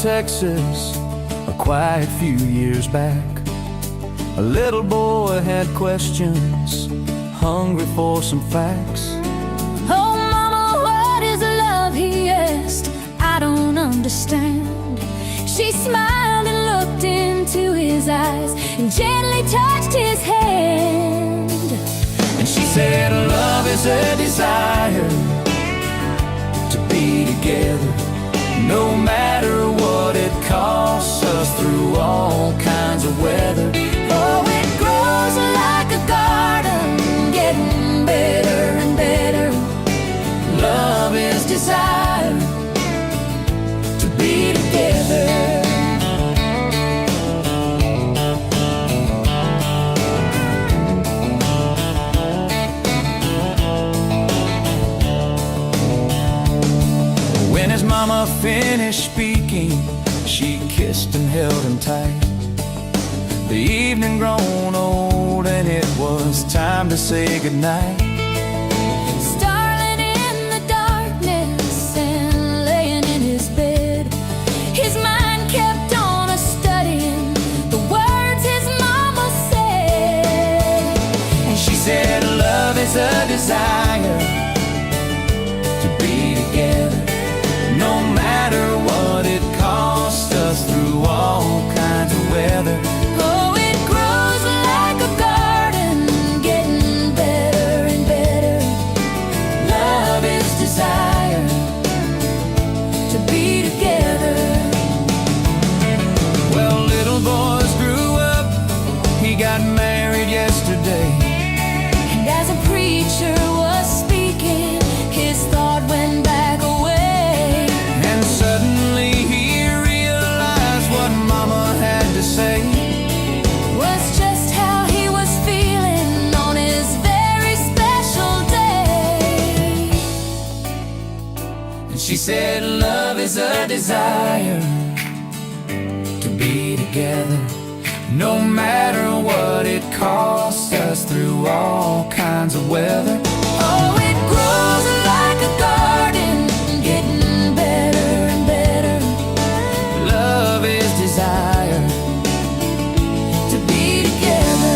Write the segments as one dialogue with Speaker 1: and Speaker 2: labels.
Speaker 1: Texas a quiet few years back. A little boy had questions, hungry for some facts.
Speaker 2: Oh, Mama, what is love? He asked. I don't understand. She smiled and looked into his eyes and gently touched his hand.
Speaker 1: And she said, love is a desire to be together, no matter what it costs us, through all kinds of weather.
Speaker 2: Oh, it grows like a garden, getting better and better.
Speaker 1: Love is desire to be together. When his mama finished speaking, she kissed and held him tight. The evening grown old and it was time to say goodnight.
Speaker 2: Starling in the darkness and laying in his bed, his mind kept on a-studying the words his mama said.
Speaker 1: And she said, love is a desire to be together, no matter what it costs us, through all kinds of weather.
Speaker 2: Oh, it grows like a garden, getting better and better.
Speaker 1: Love is desire
Speaker 2: To be together.
Speaker 1: Well, little boys grew up, he got married yesterday.
Speaker 2: And as a preacher was speaking, his thought went back away.
Speaker 1: And suddenly he realized what Mama had to say
Speaker 2: Was just how he was feeling on his very special day.
Speaker 1: And she said, love is a desire to be together, no matter what it costs us, through all kinds of weather.
Speaker 2: Oh, it grows like a garden, getting better and better.
Speaker 1: Love is desire
Speaker 2: To be together.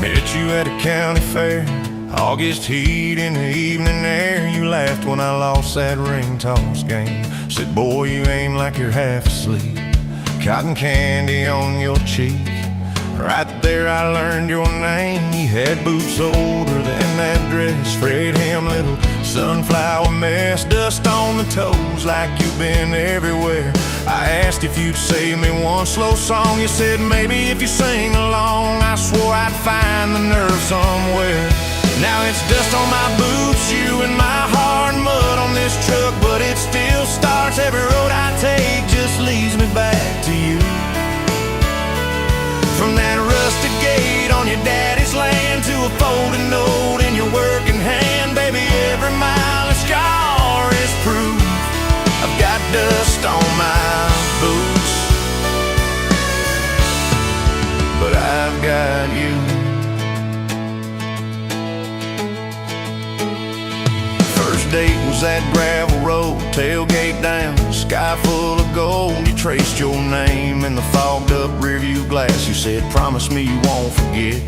Speaker 3: Met you at a county fair, August heat in the evening air. You laughed when I lost that ring toss game. Said, boy, you aim like you're half asleep. Cotton candy on your cheek. Right there I learned your name. You had boots older than that dress, frayed hem, little sunflower mess, dust on the toes like you've been everywhere. I asked if you'd save me one slow song. You said maybe if you sing along. I swore I'd find the nerve somewhere. Now it's dust on my boots, you and my heart, mud on this truck, but it still starts. Every road I take just leads me back to you. From that rusted gate on your daddy's land to a folded note in your working hand, baby, every mile a scar is proof I've got dust on my boots, but I've got you. First date was that gravel road, tailgate down, sky full of gold. You traced your name in the fogged up rearview glass. You said, promise me you won't forget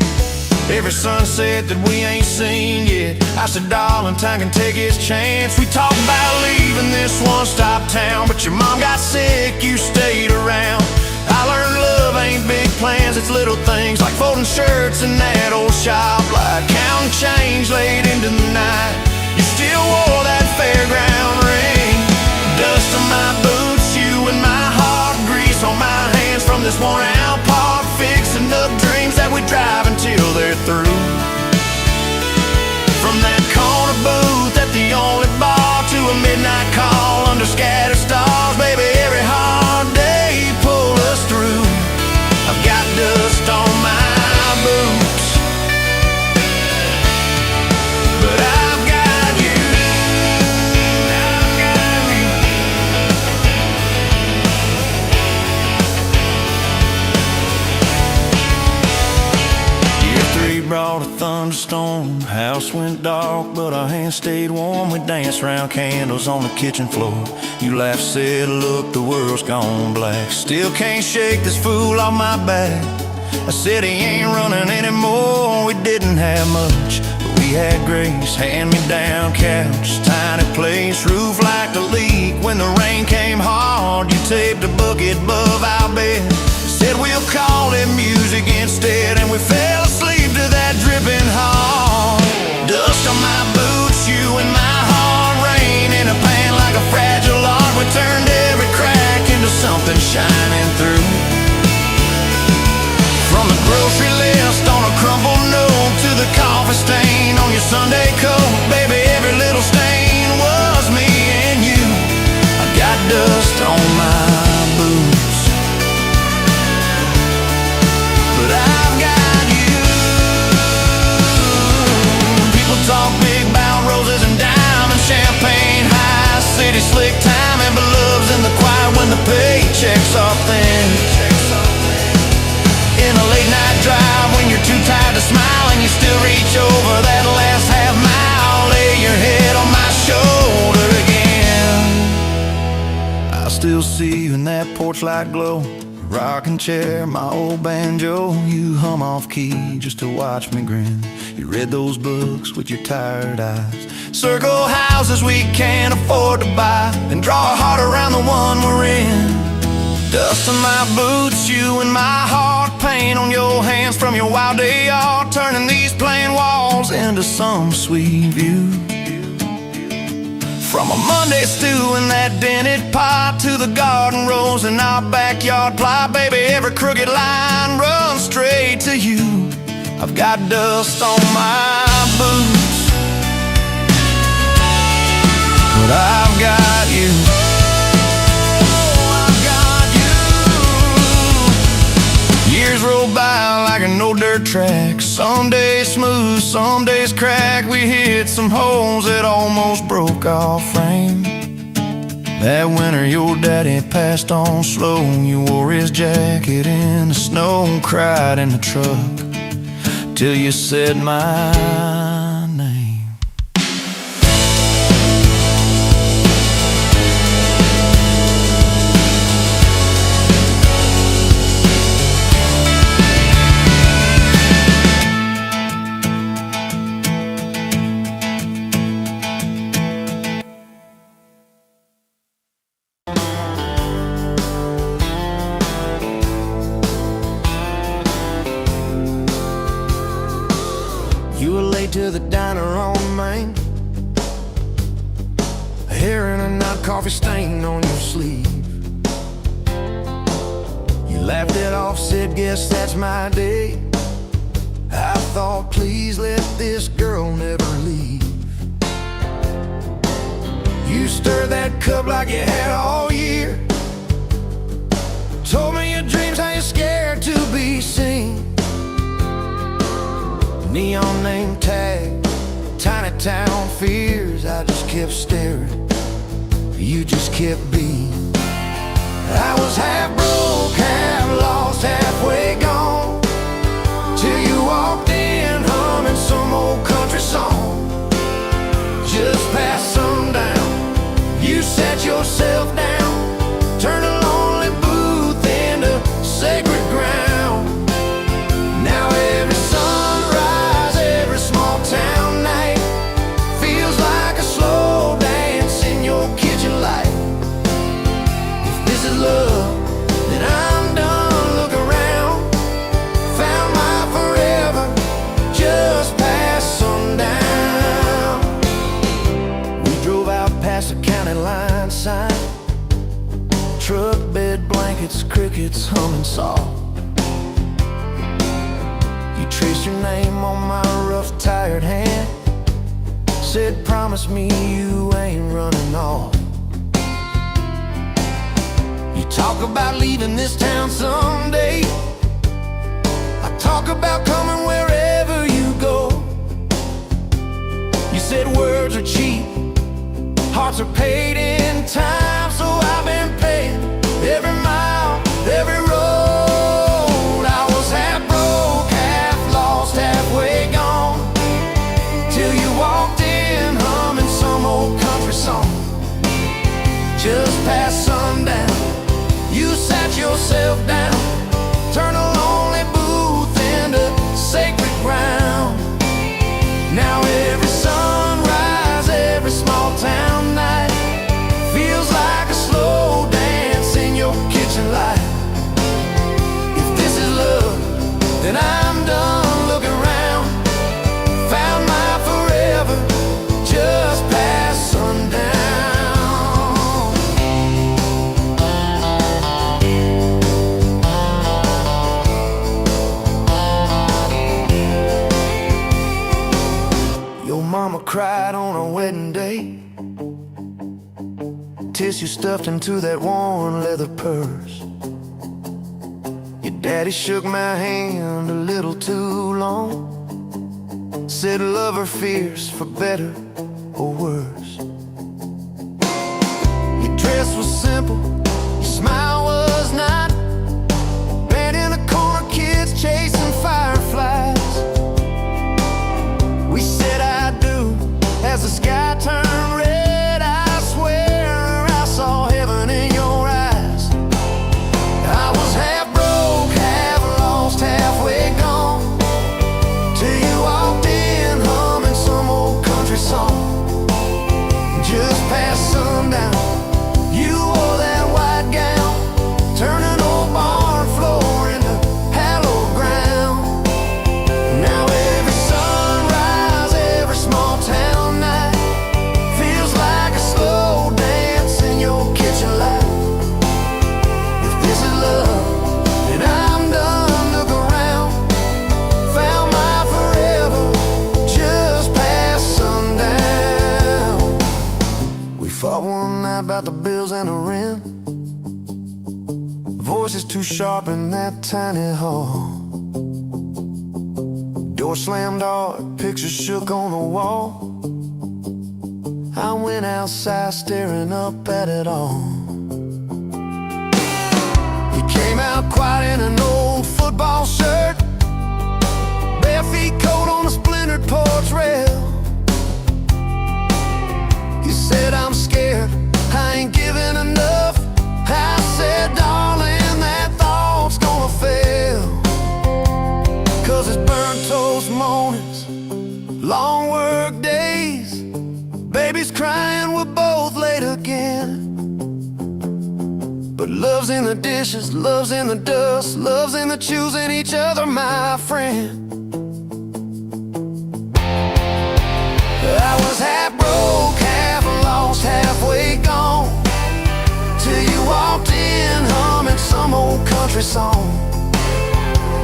Speaker 3: every sunset that we ain't seen yet. I said, darling, time can take its chance. We talked about leaving this one-stop town, but your mom got sick, you stayed around. I learned love ain't big plans, it's little things like folding shirts in that old shop light, counting change late into the night. You still wore that fairground ring, dust on my boots, you and my heart, grease on my hands from this worn out park, fixing up dreams that we drive until they're through. From that corner booth at the only bar to a midnight call under scattered stars, baby, every hard day pull us through. I've got dust on my boots, but I've got you. I've got you. Year 3 brought a thunderstorm. House went dark, but our hands stayed warm. We danced round candles on the kitchen floor. You laughed, said, look, the world's gone black. Still can't shake this fool off my back. I said he ain't running anymore. We didn't have much, but we had grace. Hand-me-down couch, tiny place, roof like a leak. When the rain came hard, you taped a bucket above our bed. Said we'll call it music instead, and we fell asleep to that dripping heart. Dust on my boots, you and my heart, rain in a pan like a fragile art. We turned every crack into something shining through. From the grocery list on a crumpled note to the coffee stain on your Sunday coat, baby, every little stain was me and you. I got dust on my boots, but I've got you. People talk big about roses and diamonds, champagne high, city slick timing, but love's in the quiet when the paychecks are thin. In a late night drive when you're too tired to smile and you still reach over that last half mile, lay your head on my shoulder again. I still see you in that porch light glow, rocking chair, my old banjo. You hum off key just to watch me grin. You read those books with your tired eyes, circle houses we can't afford to buy, and draw a heart around the one we're in. Dust on my boots, you and my heart, paint on your hands from your wild day art, turning these plain walls into some sweet view. From a Monday stew in that dented pot to the garden rose in our backyard plot, baby, every crooked line runs straight to you. I've got dust on my boots, but I've got you. Years roll by like an old dirt track, some days smooth, some days crack. We hit some holes that almost broke our frame. That winter your daddy passed on slow. You wore his jacket in the snow, cried in the truck till you said my name. You were late to the diner on Main, hair in a knot, coffee stain on your sleeve. You laughed it off, said, guess that's my day. I thought, please let this girl never leave. You stirred that cup like you had all year, told me your dreams, how you're scared to be seen. Neon name tag, tiny town fears. I just kept staring, you just kept being. I was half broke, half lost, halfway gone, till you walked in humming some old country song. Just past sundown, you
Speaker 1: traced your name on my rough, tired hand. Said, promise me you ain't running off. You talk about leaving this town someday. I talk about coming wherever you go. You said words are cheap, hearts are paid in time. So I've been paying every mile, every road. I was half broke, half lost, halfway gone, till you walked in humming some old country song. Just past sundown, you sat yourself down, turned a lonely booth into sacred ground. Now every sunrise, every small town night feels like a slow dance in your kitchen light. If this is love, then I'm done looking around. Found my forever just past sundown. Your mama cried on our wedding day, tissue stuffed into that worn leather purse. Your daddy shook my hand a little too long, said love her fierce for better or worse. Your dress was simple, your smile was not. Band in the corner, kids chasing fireflies. We said I do as the sky turned red. I swear I saw heaven in your eyes. I was half broke, half lost, halfway gone, till you walked in humming some old country song. Just past sundown, you wore that white gown, turning old barn floor into hallowed ground. Now every sunrise, every small town night feels like a slow dance in your kitchen light. If this is love, then I'm done looking around. Found my forever just past sundown. We fought one night about the bills and the rent, voices too sharp in that tiny hall. Door slammed hard, pictures shook on the wall. I went outside staring up at it all. You came out quiet in an old football shirt, bare feet cold on a splintered porch rail. You said, I'm scared, I ain't giving enough. I said, darling, that thought's gonna fail. 'Cause it's burnt toast mornings, long work days, babies crying, we're both late again. But love's in the dishes, love's in the dust, love's in the choosing each other, my friend. I was half broke, half lost, halfway gone, till you walked in humming some old country song.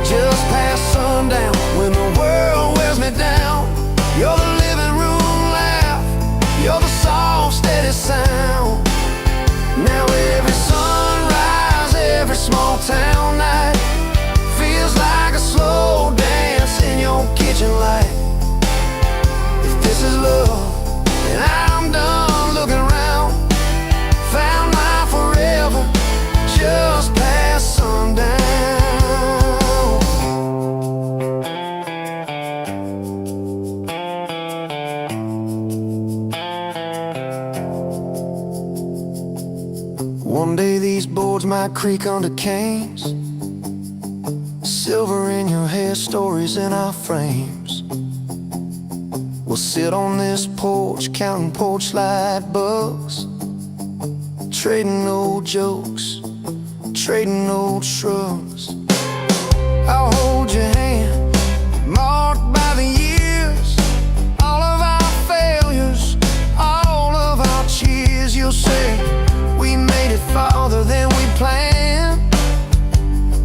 Speaker 1: Just past sundown, when the world wears me down, you're the living room laugh, you're the soft, steady sound. Now every sunrise, every small town night feels like a slow dance in your kitchen light. If this is love, then I'm done looking around. Found my forever just past sundown. One day these boards might creak under canes, silver in your hair, stories in our frames. We'll sit on this porch, counting porch light bugs, trading old jokes, trading old shrugs. I'll hold your hand, marked by the years, all of our failures, all of our cheers. You'll say, we made it farther than we planned.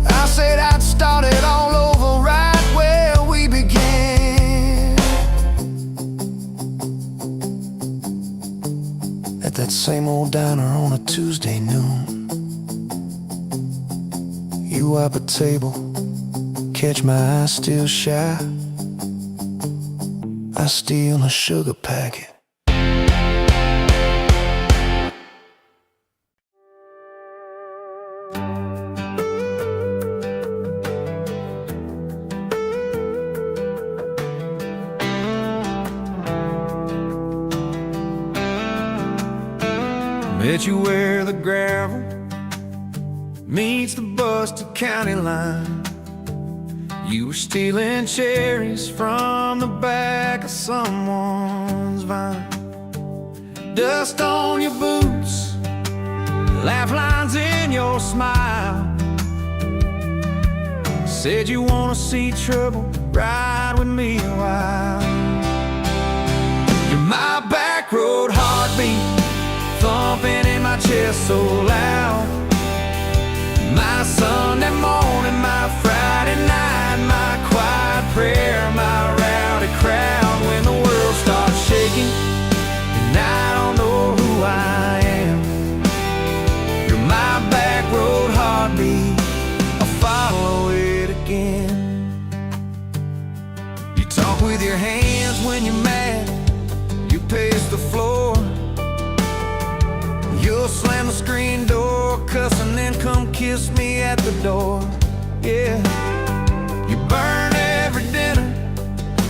Speaker 1: I said I'd start it all over right where we
Speaker 4: Same old diner on a Tuesday noon. You wipe a table, catch my eye still shy. I steal a sugar packet.
Speaker 1: Met you where the gravel meets the Buster County line. You were stealing cherries from the back of someone's vine. Dust on your boots, laugh lines in your smile. Said you wanna see trouble, ride with me a while. You're my back road heartbeat, thumping in my chest so loud. My Sunday morning, my Friday night, my quiet prayer, my rowdy crowd. When the world starts shaking and I don't know who I am, you're my back road heartbeat, I'll follow it again. You talk with your hands when you're mad, you pace the floor. You'll slam the screen door, cuss, and then come kiss me at the door. Yeah, you burn every dinner,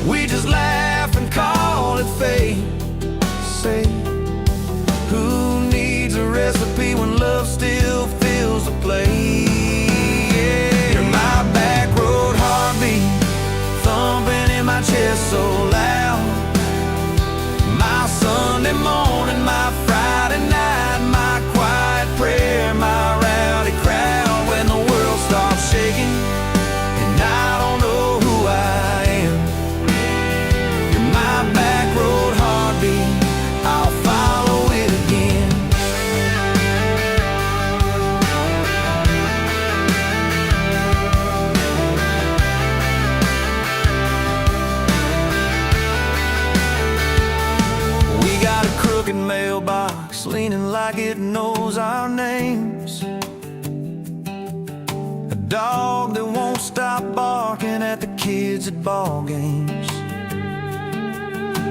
Speaker 1: we just laugh and call it fate. Say, who needs a recipe when love still fills the plate? Yeah, you're my back road heartbeat, thumping in my chest so loud. My Sunday morning, my Friday night, my quiet prayer, my rowdy crowd. When the world starts shaking and I don't know who I am, you're my back road heartbeat, I'll follow it again. We got a crooked mailbox leaning like it knows our names. A dog that won't stop barking at the kids at ball games.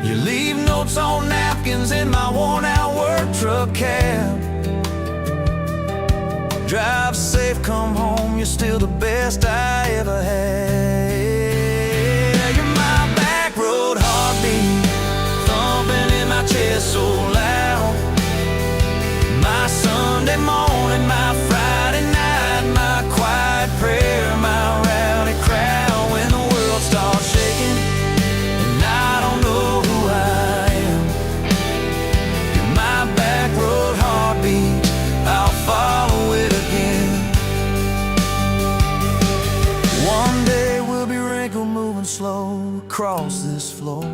Speaker 1: You leave notes on napkins in my worn-out work truck cab. Drive safe, come home, you're still the best I ever had. You're my back road heartbeat, thumping in my chest so loud. My Sunday morning, my Friday night, my quiet prayer, my rowdy crowd. When the world starts shaking and I don't know who I am, you're my back road heartbeat, I'll follow it again. One day we'll be wrinkled, moving slow across this floor,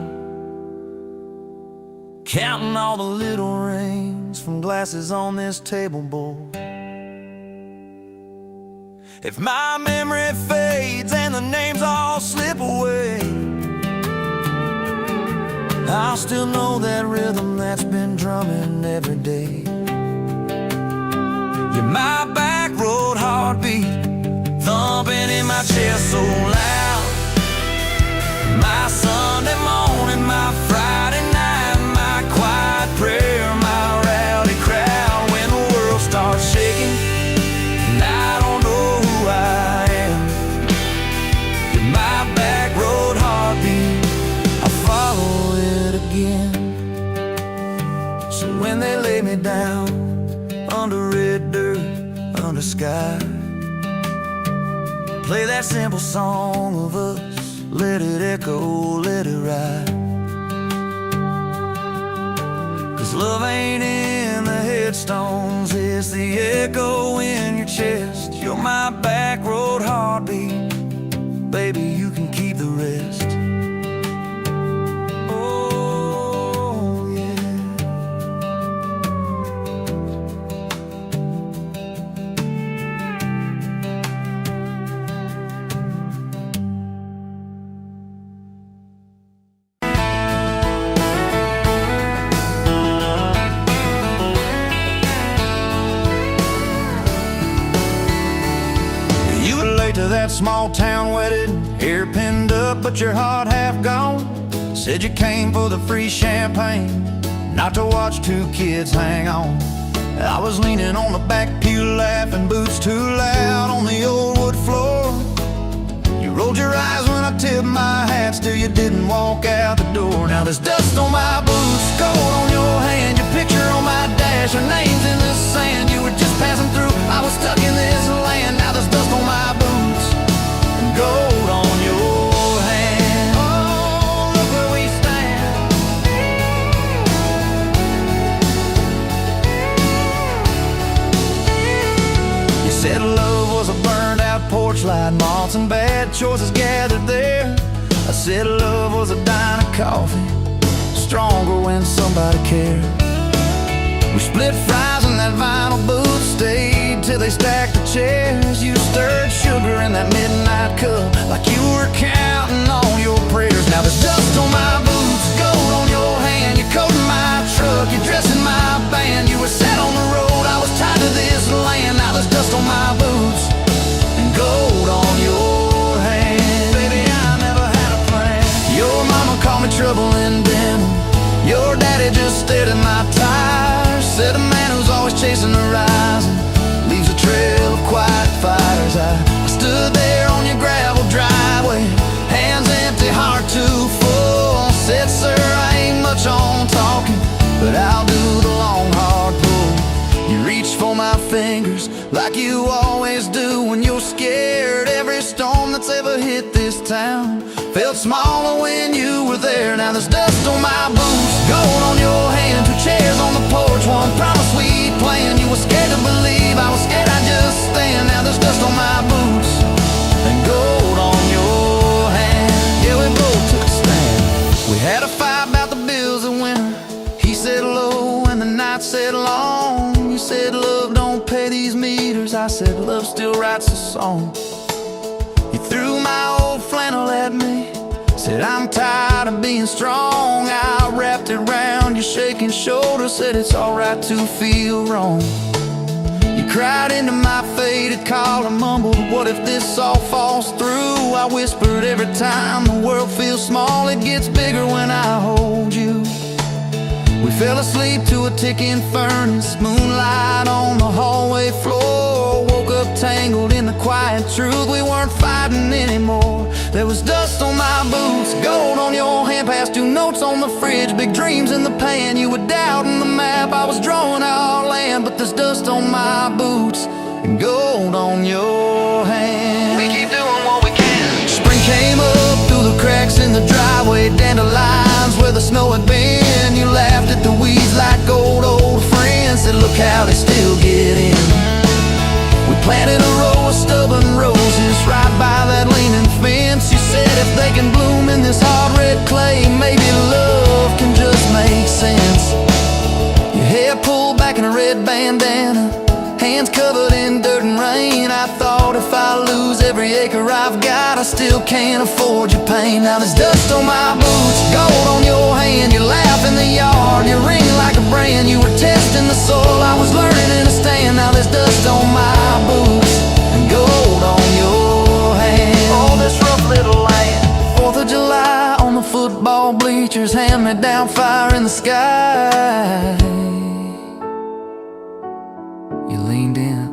Speaker 1: counting all the little rings from glasses on this table board. If my memory fades and the names all slip away, I'll still know that rhythm that's been drumming every day. You're my back road heartbeat, thumping in my chest so loud. My Sunday morning, my Friday night, my quiet prayer, my rowdy crowd. When the world starts shaking and I don't know who I am, you're my back road heartbeat, I'll follow it again. So when they lay me down under red dirt, under sky, play that simple song of us, let it echo, let it ride. 'Cause love ain't in the headstones, it's the echo in your chest. You're my back road heartbeat, baby, you can keep the rest. Oh, yeah.
Speaker 3: small town wedded, hair pinned up but your heart half gone. Said you came for the free champagne, not to watch two kids hang on. I was leaning on the back pew laughing, boots too loud on the old wood floor. You rolled your eyes when I tipped my hat, still you didn't walk out the door. Now there's dust on my boots, gold on your hand, your picture on my dash, our names in the sand. You were just passing through, I was stuck in this land. Now there's dust on my boots and gold on your hand. Oh, look where we stand. You said love was a burned out porch light, moths and bad choices gathered there. I said love was a dime of coffee, stronger when somebody cared. We split fries in that vinyl booth, stayed till they stacked the chairs. You stirred sugar in that midnight cup like you were counting on your prayers. Now there's dust on my boots, gold on your hand, your coat in my truck, your dress in my band. You were set on the road, I was tied to this land. Now there's dust on my boots and gold on your hand. Baby, I never had a plan. Your mama called me trouble in denim, your daddy just stared at my tires. Said a man who's always chasing the horizon leaves a trail of quiet fires. I stood there on your gravel driveway, hands empty, heart too full. Said, sir, I ain't much on talking, but I'll do the long hard pull. You reached for my fingers like you always do when you're scared. Every storm that's ever hit this town felt smaller when you were there. Now there's dust on my boots, gold on your hand, two chairs on the porch, one promise we planned. You were scared to believe, I was scared I'd just stand. Now there's dust on my boots and gold on your hand. Yeah, we both took a stand. We had a fight about the bills of winter. He said low and the night said long. You said love don't pay these meters, I said love still writes a song. You threw my old flannel at me, said I'm tired of being strong. I wrapped it round your shaking shoulder, said it's alright to feel wrong. You cried into my faded collar, mumbled, what if this all falls through? I whispered, every time the world feels small, it gets bigger when I hold you. We fell asleep to a ticking furnace, moonlight on the hallway floor. Woke up tangled in the quiet truth, we weren't fighting anymore. There was dust on my boots, gold on your hand, past two notes on the fridge, big dreams in the pan. You were doubting the map, I was drawing our land, but there's dust on my boots and gold on your hand. We keep doing what we can. Spring came up through the cracks in the driveway, dandelions where the snow had been. You laughed at the weeds like old friends, said look how they still get in. We planted a row of stubborn roses right by that leaning fence. You said if they can bloom in this hard red clay, maybe love can just make sense. Your hair pulled back in a red bandana, hands covered in dirt and rain. I thought if I lose every acre I've got, I still can't afford your pain. Now there's dust on my boots, gold on your hand, you laugh in the yard, you ring like a brand. You were testing the soil, I was learning in a stand. Now there's dust on my boots and gold on your hand. Oh, this rough little land. 4th of July on the football bleachers, hand-me-down fire in the sky. You leaned in.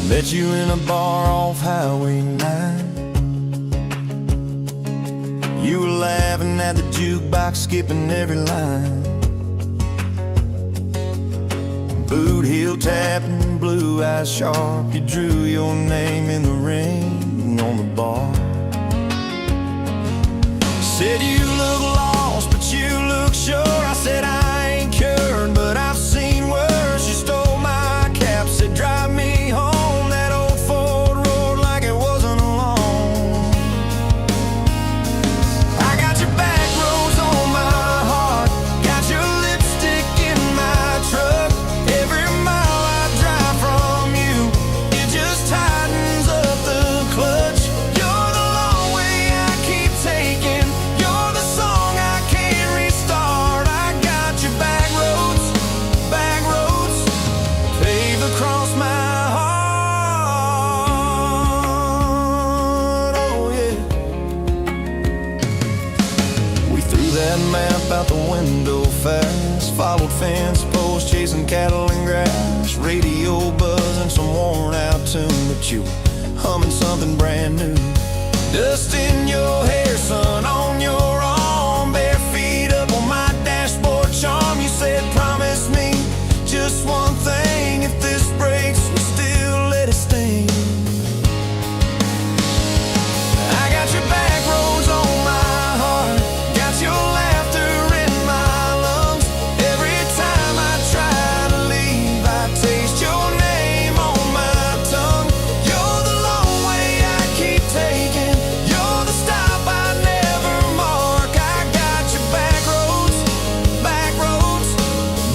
Speaker 3: Met you in a bar off Highway 9. You were laughing at the jukebox, skipping every line. Boot heel tapping, blue eyes sharp, you drew your name in the ring on the bar. Said you look lost, but you look sure. I said I ain't cured, but I've seen worse. You stole my cap, said drive me home. That old Ford roared like it wasn't alone. I got your back rows on my heart, got your lipstick in my truck. Every mile I drive from you, you just tighten fast. Followed fence posts, chasing cattle and grass. Radio buzzing some worn out tune, but you were humming something brand new. Dust in your hair, sun on your arm, bare feet up on my dashboard charm. You said, promise me just one thing, if this breaks, we still let it sting. I got your back roads on my heart, got your laughter in my lungs. Every time I try to leave, I taste your name on my tongue. You're the long way I keep taking, you're the stop I never mark. I got your back roads,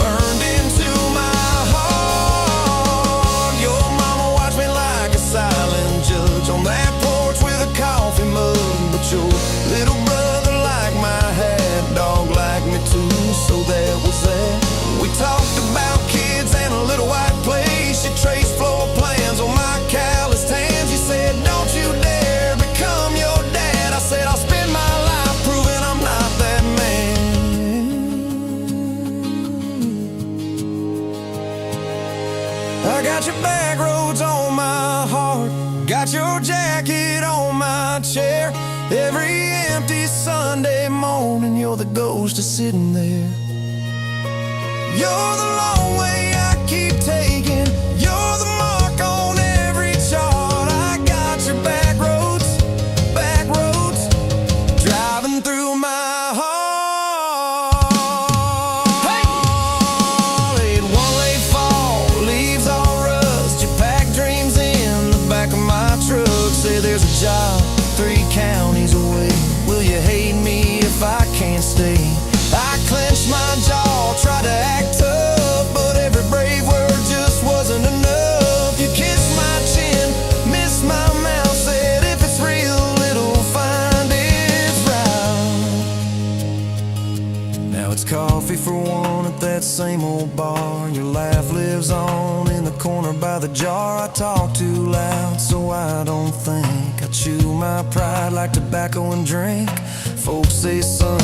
Speaker 3: burned into my heart. Your mama watched me like a silent judge on that porch with a coffee mug, but your little brother liked my hat, dog liked me too, so that was that. We talked about kids and a little white place. You traced floor plans on my calloused hands. You said, don't you dare become your dad. I said, I'll spend my life proving I'm not that man. I got your back roads on my heart, got your jacket on my chair. Every empty Sunday morning, you're the ghost of sitting there. You're the long way I keep taking, you're the mark on every chart. I got your back roads, driving through my heart. Hey! Laid one late fall, leaves all rust. You pack dreams in the back of my truck. Say there's a job 3 counties away. Will you hate me if I can't stay? I clenched my jaw, tried to act tough, but every brave word just wasn't enough. You kissed my chin, missed my mouth, said if it's real, it'll find its route. Now it's coffee for one at that same old bar. Your laugh lives on in the corner by the jar. I talk too loud, so I don't think. I chew my pride like tobacco and drink. Folks say, son,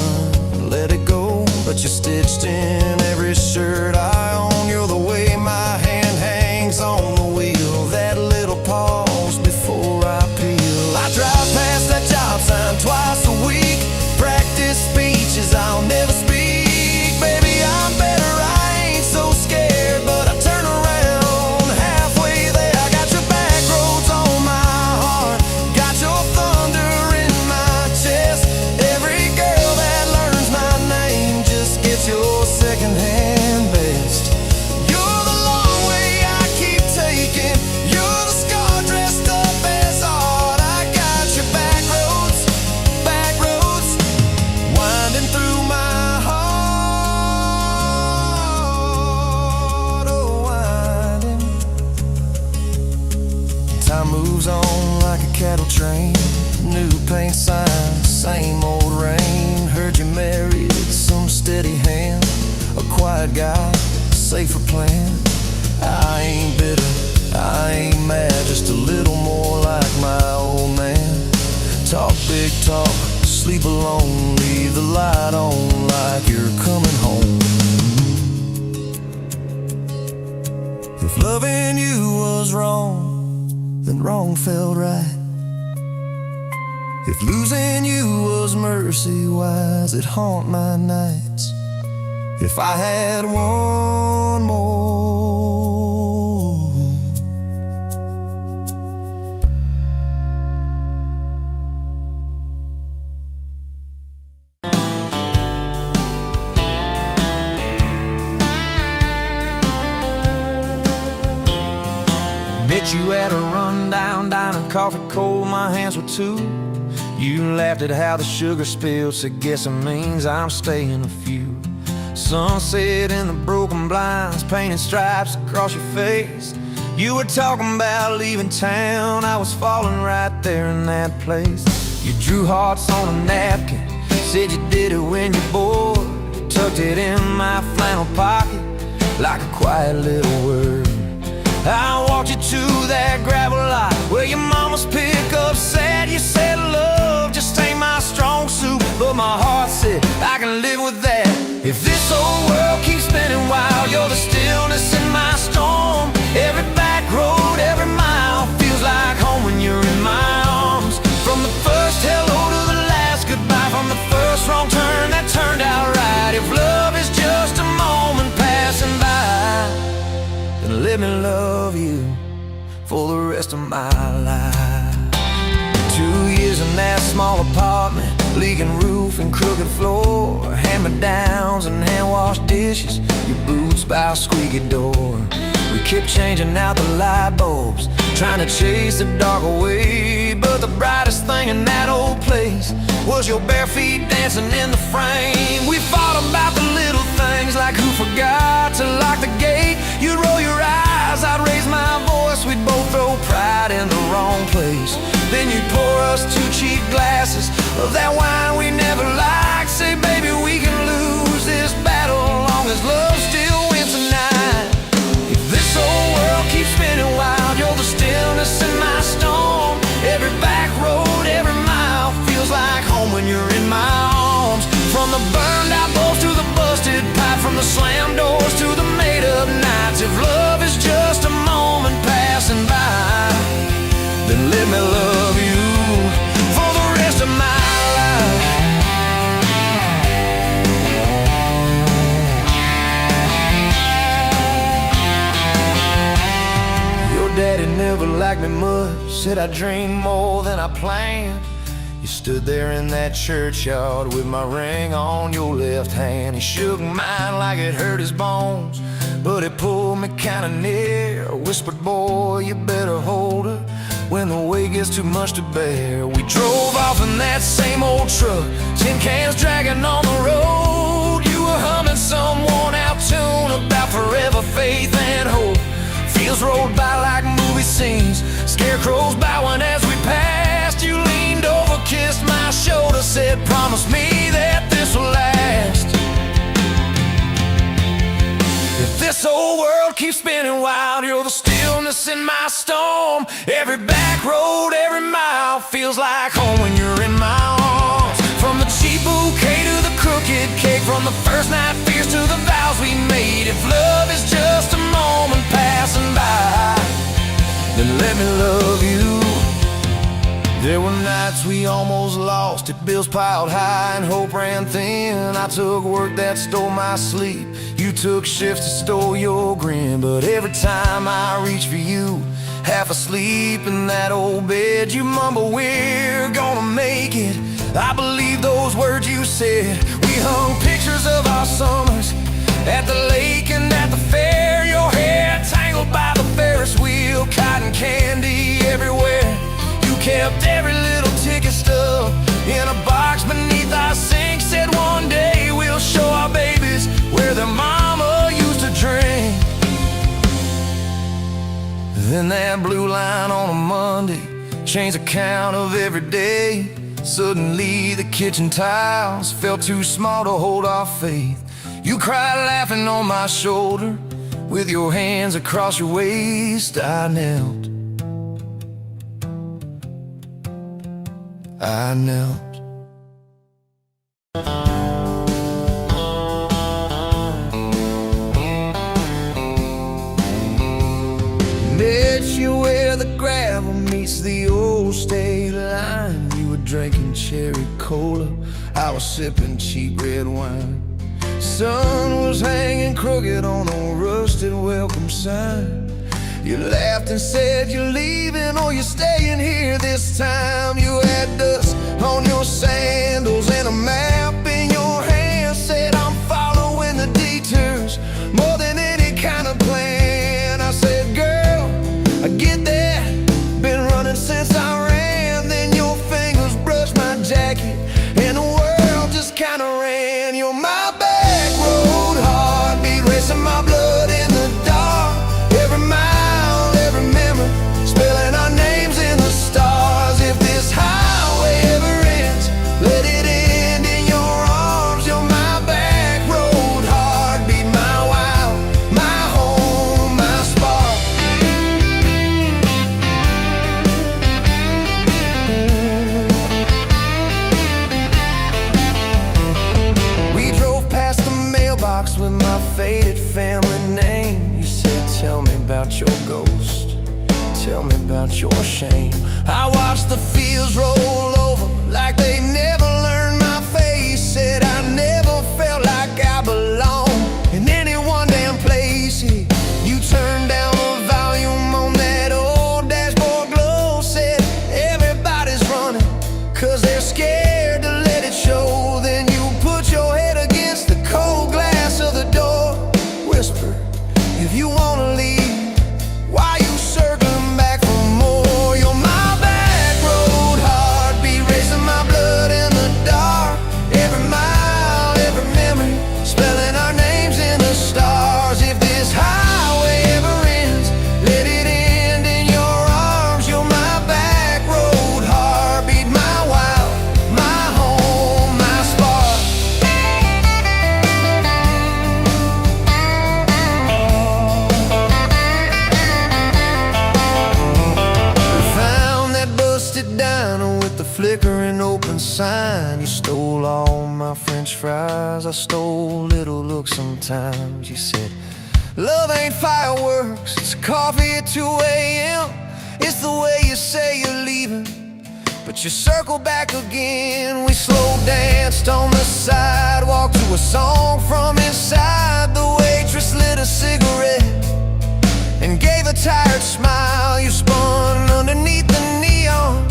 Speaker 3: let it go, but you're stitched in every shirt I own. You're the way my hand hangs on the wheel, that little pause before I peel. I drive past that job sign twice a week, practice speeches I'll never speak. Baby, I'm better, I ain't so scared, but I turn around halfway there. I got your back roads on my heart, got your thunder in my chest. Every girl that learns my name just gets your secondhand best. You're the long way I keep taking, you're the scar dressed up as art. I got your back roads, winding through my heart, oh winding. Time moves on like a cattle train, new paint signs, same old rain. Heard you married some steady hand, a quiet guy, safer plan. I ain't bitter, I ain't mad, just a little more like my old man. Talk big talk, sleep alone, leave the light on like you're coming home. If loving you was wrong, then wrong felt right. If losing you was mercy, why's it haunt my nights? If I had one more. Met you at a rundown diner, coffee cold, my hands were too. You laughed at how the sugar spilled, said guess it means I'm staying a few. Sunset in the broken blinds, painted stripes across your face. You were talking about leaving town, I was falling right there in that place. You drew hearts on a napkin, said you did it when you're bored. Tucked it in my flannel pocket like a quiet little word. I walked you to that gravel lot where your mama's pickup sat. You said love just ain't my strong suit, but my heart said I can live with that. If this old
Speaker 4: for the rest of my life. 2 years in that small apartment, leaking roof and crooked floor, hand-me-downs and hand-washed dishes, your boots by a squeaky door. We kept changing out the light bulbs, trying to chase the dark away, but the brightest thing in that old place was your bare feet dancing in the frame. We fought about the little things, like who forgot to lock the gate. You'd roll your eyes, I'd raise my voice, we'd both throw pride in the wrong place. Then you'd pour us 2 cheap glasses of that wine we never liked, say, baby, we can lose this battle long as love still wins tonight. If this whole world keeps spinning wild, you're the stillness in my storm. Every back road, every mile feels like home when you're in my arms. From the burned out bulbs to the busted pipe, from the slammed doors to the made up nights. If love is just a moment passing by, then let me love you for the rest of my life. Your daddy never liked me much, said I dreamed more than I planned. You stood there in that churchyard with my ring on your left hand. He shook mine like it hurt his bones, but he pulled me kinda near, whispered, boy, you better hold her when the weight gets too much to bear. We drove off in that same old truck, tin cans dragging on the road. You were humming some worn out tune about forever faith and hope. Fields rolled by like movie scenes, scarecrows bowing as we passed. You leaned over, kissed my shoulder, said, promise me that this will last. If this whole world keeps spinning wild, you're the stillness in my storm. Every back road, every mile feels like home when you're in my arms. From the cheap bouquet to the crooked cake, from the first night fears to the vows we made. If love is just a moment passing by, then let me love you. There were nights we almost lost it, bills piled high and hope ran thin. I took work that stole my sleep, you took shifts that stole your grin. But every time I reach for you, half asleep in that old bed, you mumble, we're gonna make it. I believe those words you said. We hung pictures of our summers at the lake and at the fair. Your hair tangled by the Ferris wheel, cotton candy everywhere. You kept every little ticket stub in a box beneath our sink. Said one day we'll show our babies where their mama used to drink. Then that blue line on a Monday changed the count of every day. Suddenly the kitchen tiles felt too small to hold our faith. You cried laughing on my shoulder, with your hands across your waist. I knelt, I knelt. Met you where the gravel meets the old state line. You were drinking cherry cola, I was sipping cheap red wine. Sun was hanging crooked on a rusted welcome sign. You laughed and said you're leaving or you're staying here this time. You had dust on your sandals and a map in your hand. Said I'm following the detours more than any kind of plan. I said, girl, I get that, been running since I ran. Then your fingers brushed my jacket and the world just kinda ran. You're my back road heartbeat, racing my blood in the dark. Every mile, every memory, spelling our names in the stars. If this highway ever ends, let it end in your arms. You're my back road heartbeat, my wild, my home, my spark. We drove past the mailbox with my faded family name. You said, tell me about your ghost, tell me about your shame. I watched the fields roll over like they never learned my face. Said I never felt like I belonged in any one damn place. You turned down the volume on that old diner with the flickering open sign. You stole all my French fries, I stole little looks sometimes. You said, love ain't fireworks, it's coffee at 2 a.m. It's the way you say you're leaving, but you circle back again. We slow danced on the sidewalk to a song from inside. The waitress lit a cigarette and gave a tired smile. You spun underneath the neon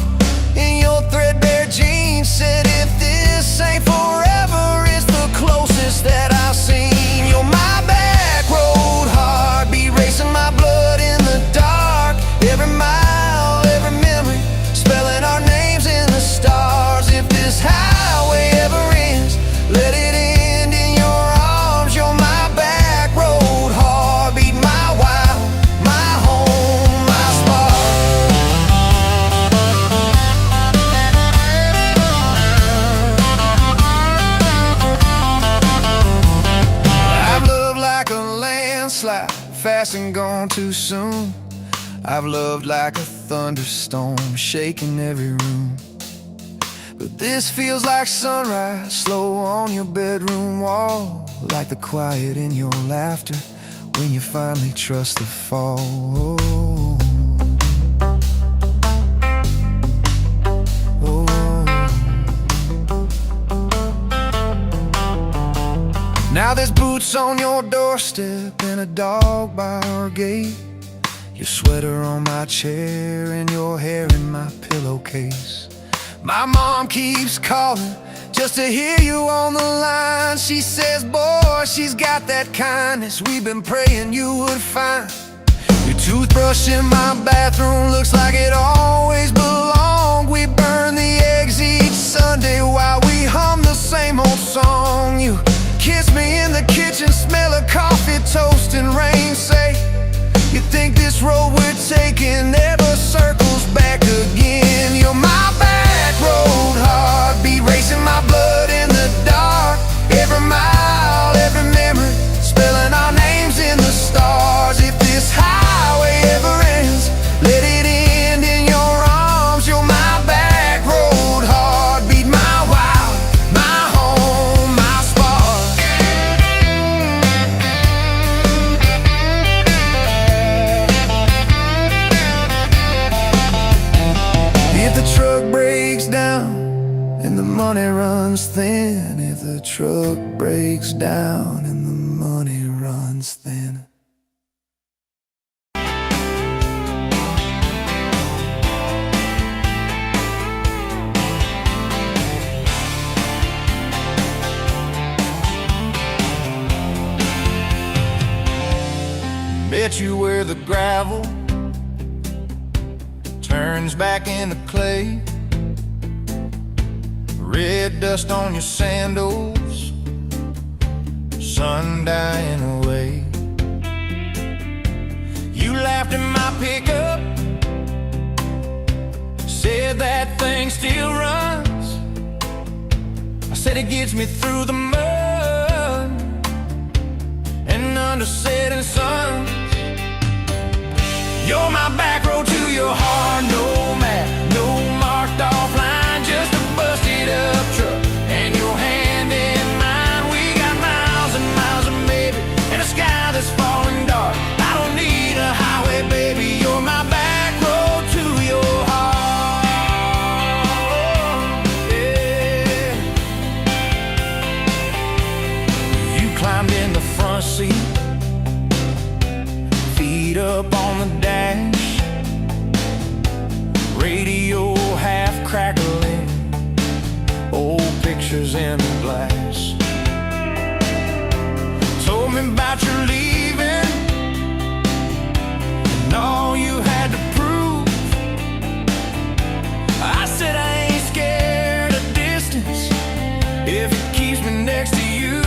Speaker 4: in your threadbare jeans. Said, if this ain't forever, it's the closest that I've seen. You're my back road heartbeat, racing my blood in the dark. Every mile, every memory, spelling our names in the stars. If this highway ever ends, let it end in your arms. You're my back road heartbeat, my wild, my home, my spark. I've loved like a landslide, fast and gone too soon. I've loved like a thunderstorm, shaking every room. But this feels like sunrise, slow on your bedroom wall, like the quiet in your laughter when you finally trust the fall. Now there's boots on your doorstep and a dog by our gate. Your sweater on my chair and your hair in my pillowcase. My mom keeps calling just to hear you on the line. She says, boy, she's got that kindness we've been praying you would find. Your toothbrush in my bathroom looks like it always belonged. We burn the eggs each Sunday while we hum the same old song. You kiss me in the kitchen, smell of coffee, toast and rain. Say, you think this road we're taking never circles back again. You're my back road heartbeat, racing my blood in the dark. Every mile, every memory, spelling our names in the stars. If this highway ever ends, let it end in your arms. You're my back road heartbeat, my wild, my home, my spark. If the truck breaks down and the money runs thin, if the truck breaks down and the money runs thin. Bet you where the gravel turns back into clay, red dust on your sandals, sun dying away. You laughed in my pickup, said that thing still runs. I said it gets me through the mud and under setting suns. You're my back road to your heart, no map, no marked off line, just a busted up truck and your hand in mine. We got miles and miles of maybe and a sky that's falling dark. I don't need a highway, baby, you're my back road to your heart. Yeah. You climbed in the front seat, feet up on the dash, radio half crackling, old pictures in the glass. Told me about your leaving and all you had to prove. I said I ain't scared of distance if it keeps me next to you.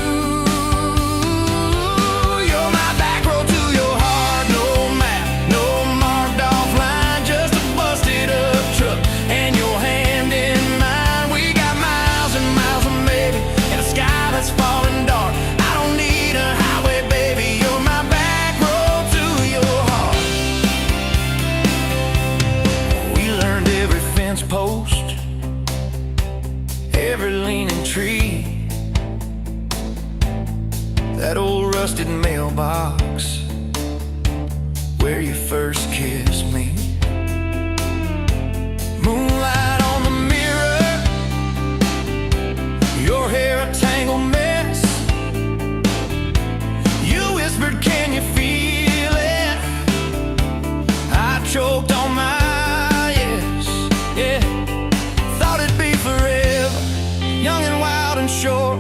Speaker 4: You're my back road to your heart, no map, no marked off line, just a busted up truck and your hand in mine. We got miles and miles of maybe and a sky that's falling dark. I don't need a highway, baby, every leaning tree, that old rusted mailbox where you first kissed me. Moonlight on the mirror, your hair a tangled mess. You whispered, can you feel it? I choked on my yes, yeah. Thought it'd be forever, young and wild and short.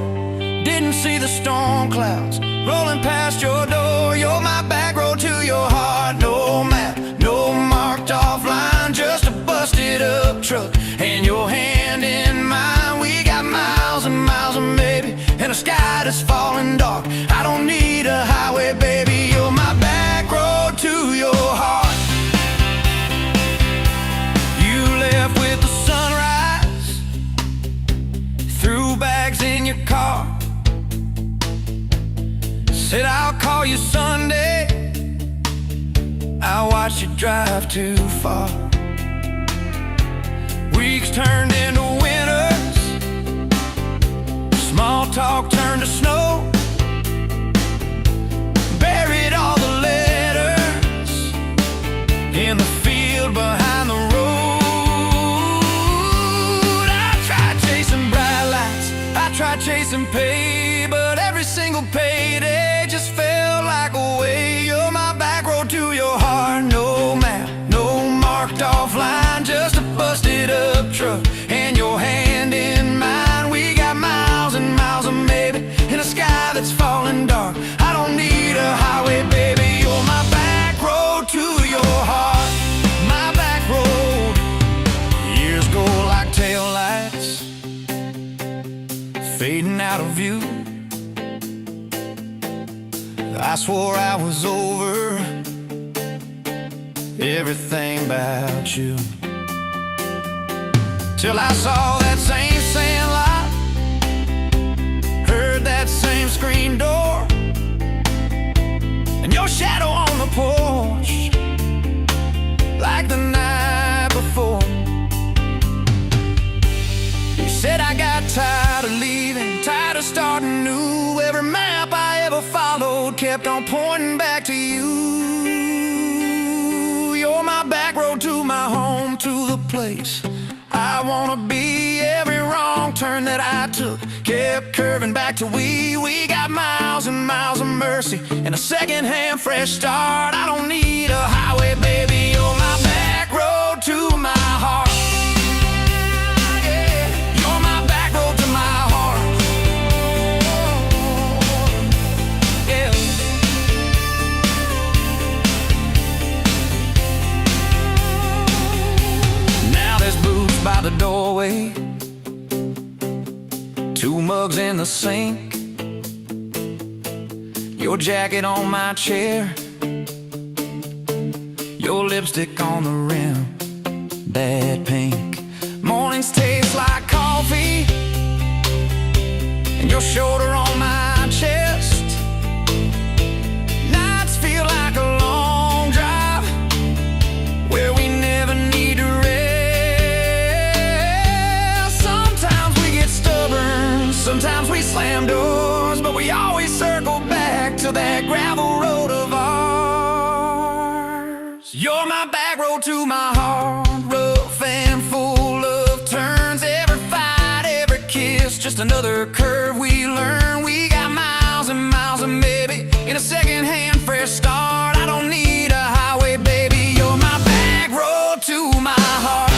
Speaker 4: Didn't see the storm clouds rolling past your door. You're my back road to your heart. No map, no marked off line, just a busted up truck and your hand in mine. We got miles and miles of maybe, and a sky that's falling dark. I don't need a highway, baby. You're my back road to your heart. You left with the sunrise, threw bags in your car, said I'll call you Sunday. I watched you drive too far. Weeks turned into winters, small talk turned to snow. Buried all the letters in the field behind the road. I tried chasing bright lights, I tried chasing pay, but every single payday just felt like a way. You're my back road to your heart. No map, no marked off line, just a busted up truck and your hand in mine. We got miles and miles of maybe, in a sky that's falling dark. I don't need a highway, baby. You're my back road to your heart. My back road. Years go like taillights, fading out of view. I swore I was over everything about you, till I saw that same sandlot, heard that same screen door, and your shadow on the porch, like the night before. You said I got tired of leaving, tired of starting new. Every map I ever followed kept on pointing back to you. You're my back road to my home, to the place I wanna be. Every wrong turn that I took kept curving back to we. We got miles and miles of mercy and a second-hand fresh start. I don't need a highway, baby. You're my back road to my heart. By the doorway, two mugs in the sink, your jacket on my chair, your lipstick on the rim, that pink. Mornings taste like coffee, and your shoulder on my chest. Nights feel like a long drive, where we never need to rest. Sometimes we slam doors, but we always circle back to that gravel road of ours. You're my back road to my heart, rough and full of turns. Every fight, every kiss, just another curve we learn. We got miles and miles of maybe, in a second-hand fresh start. I don't need a highway, baby. You're my back road to my heart.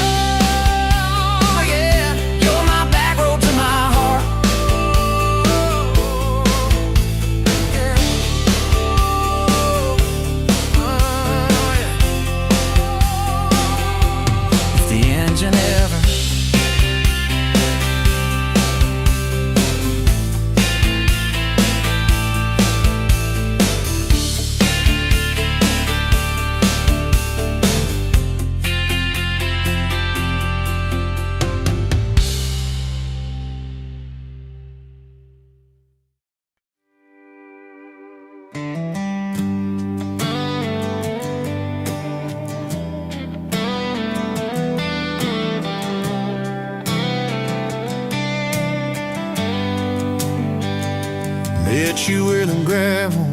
Speaker 3: met you where the gravel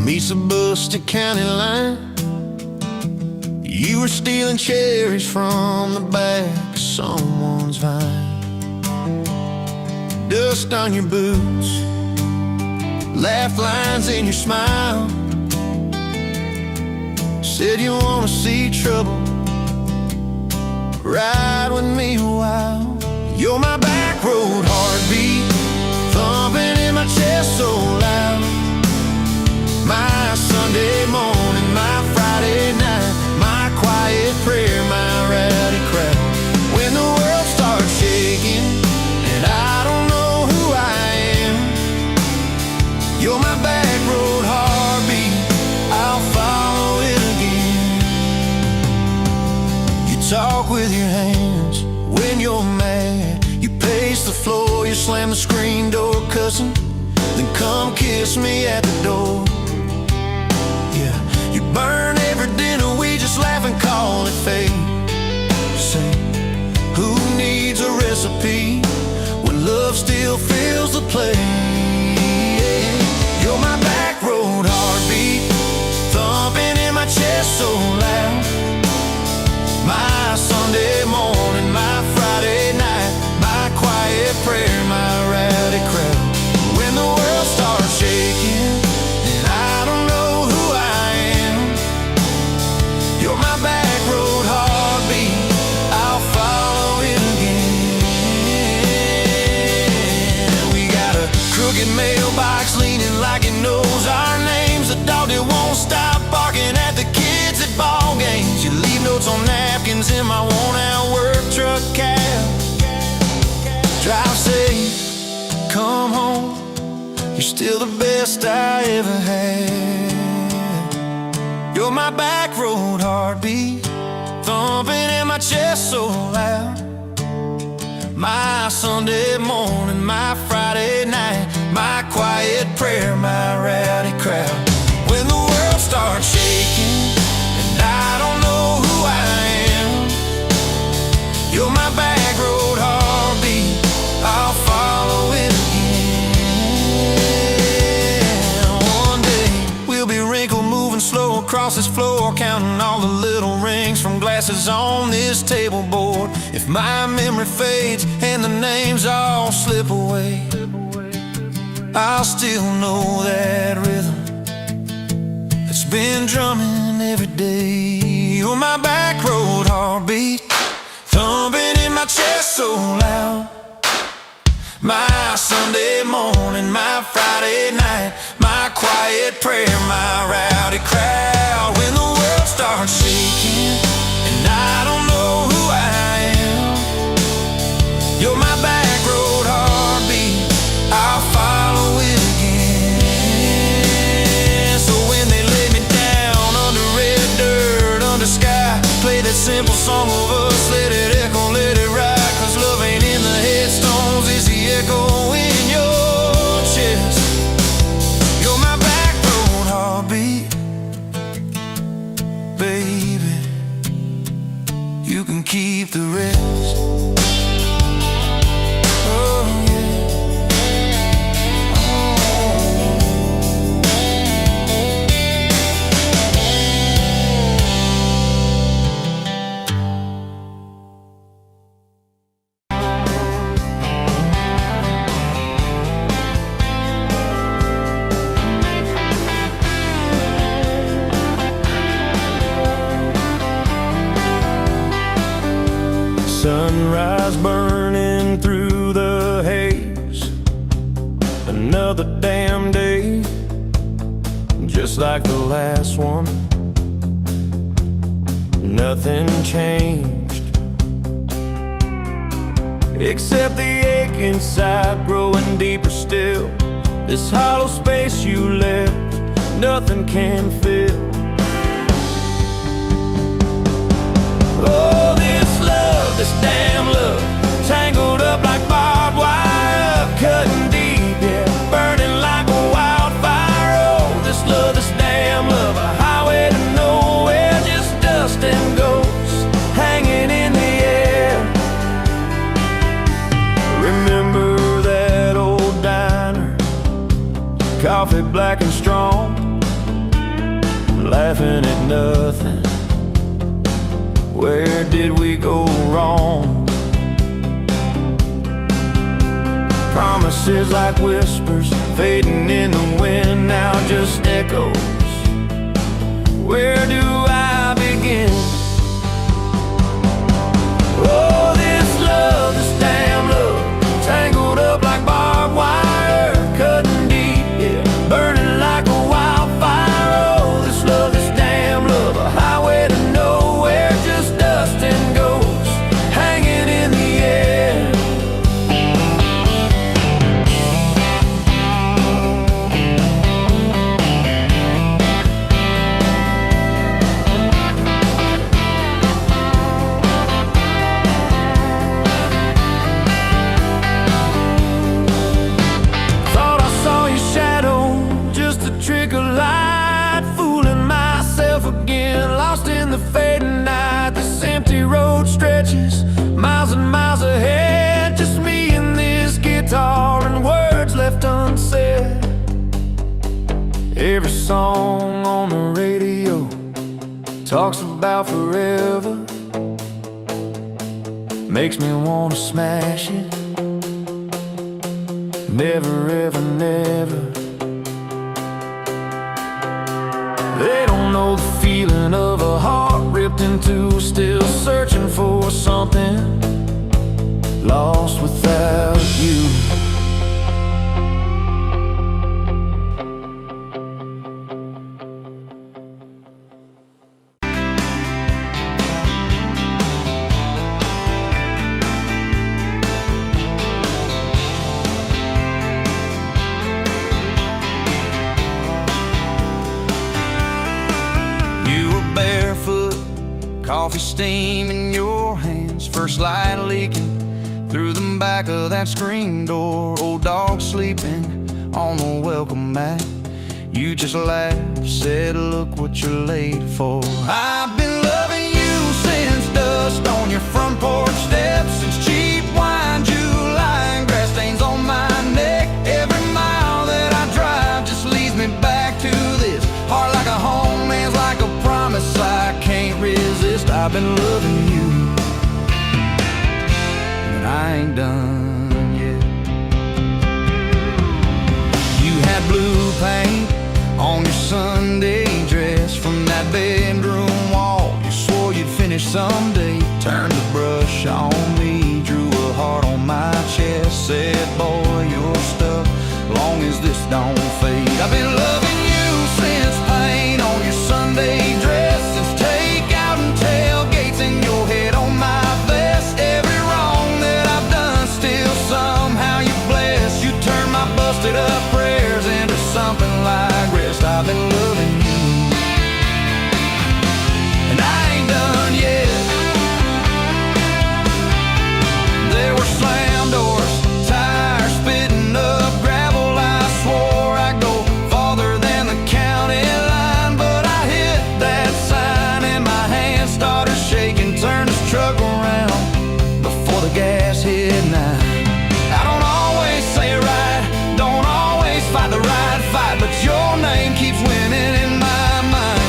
Speaker 3: meets the Buster County line. You were stealing cherries from the back of someone's vine. Dust on your boots, laugh lines in your smile. Said you wanna see trouble, ride with me a while. You're my back road heartbeat, thumping in my chest so loud. My Sunday morning, my Friday night, my quiet prayer, my rowdy crowd. When the world starts shaking and I don't know who I am, you're my back road heartbeat, I'll follow it again. You talk with your hands when you're mad, you pace the floor, you slam the screen door cussing, then come kiss me at the door. Yeah, you burn every dinner, we just laugh and call it fate. Say, who needs a recipe when love still fills the plate? You're my back road heartbeat, thumping in my chest so loud. My Sunday morning, my Friday night, my quiet prayer, my rowdy crowd. When the world starts shaking and I don't know who I am, you're my back road heartbeat, I'll follow it again. We got a crooked mailbox leaning like it knows our names, a dog that won't stop barking at the kids at ball games. You leave notes on napkins in my worn-out work truck cab. Drive safe, come home, you're still the best I ever had. You're my back road heartbeat, thumping in my chest so loud. My Sunday morning, my Friday night, my quiet prayer, my rowdy crowd. When the world starts shaking and I don't know who I am, you're my back road heartbeat, I'll follow it again. One day we'll be wrinkled, moving slow across this floor, counting all the little rings from glasses on this table board. If my memory fades and the names all slip away, I'll still know that rhythm that's been drumming every day. You're my back road heartbeat, thumping in my chest so loud. My Sunday morning, my Friday night, my quiet prayer, my rowdy crowd. When the world starts shaking and I don't know who I am, you're my back road heartbeat, I'll follow it again. So when they lay me down under red dirt, under sky, play that simple song of us, let it echo, let it ride. Cause love ain't in the headstones, it's the echo in your chest. You're my back road heartbeat, baby, you can keep the rest. Oh yeah. Sunrise burning through the haze, another damn day, just like the last one. Nothing changed, except the ache inside growing deeper still. This hollow space you left, nothing can fill. Oh, this love, this damn love, tangled up like barbed wire, cutting deep, yeah, burning like a wildfire. Oh, this love, this damn love, a highway to nowhere, just dust and ghosts hanging in the air. Remember that old diner
Speaker 1: coffee black and strong, laughing at nothing. Where did we go wrong? Promises like whispers fading in the wind, now just echoes. Where do I begin? Oh, this love, this damn love, tangled up like barbed wire, cutting deep, yeah, burning like a wildfire. Oh, this love, this damn love, a highway to nowhere, just dust and ghosts hanging in the air. Trick of light, fooling myself again, lost in the fading night. This empty road stretches miles and miles ahead, just me and this guitar and words left unsaid. Every song on the radio talks about forever, makes me wanna smash it. Never ever never. They don't know the feeling of a heart ripped in two, still searching for something, lost without you. Coffee steam in your hands, first light leaking through the back of that screen door. Old dog sleeping on the welcome mat. You just laughed, said, look what you're late for. I've been loving you since dust on your front porch steps, since cheap wine, July, and grass stains on my neck. Every mile that I drive just leads me back to this heart like a home, man's like a promise I can't resist. I've been loving you, and I ain't done yet. You had blue paint on your Sunday dress, from that bedroom wall you swore you'd finish someday. Turned the brush on me, drew a heart on my chest, said, boy, you're stuck long as this don't fade. I've been loving you since paint on your Sunday dress, since takeout and tailgates in your head on my vest. Every wrong that I've done, still somehow you bless. You turn my busted up prayers into something like rest. I've been loving you, and I ain't done yet. There were slam doors, tires spitting up gravel. I swore I'd go farther than the county line, but I hit that sign and my hand started shaking. Turned this truck around before the gas hit 9. I don't always say it right, don't always fight the right fight, but your name keeps winning in my mind.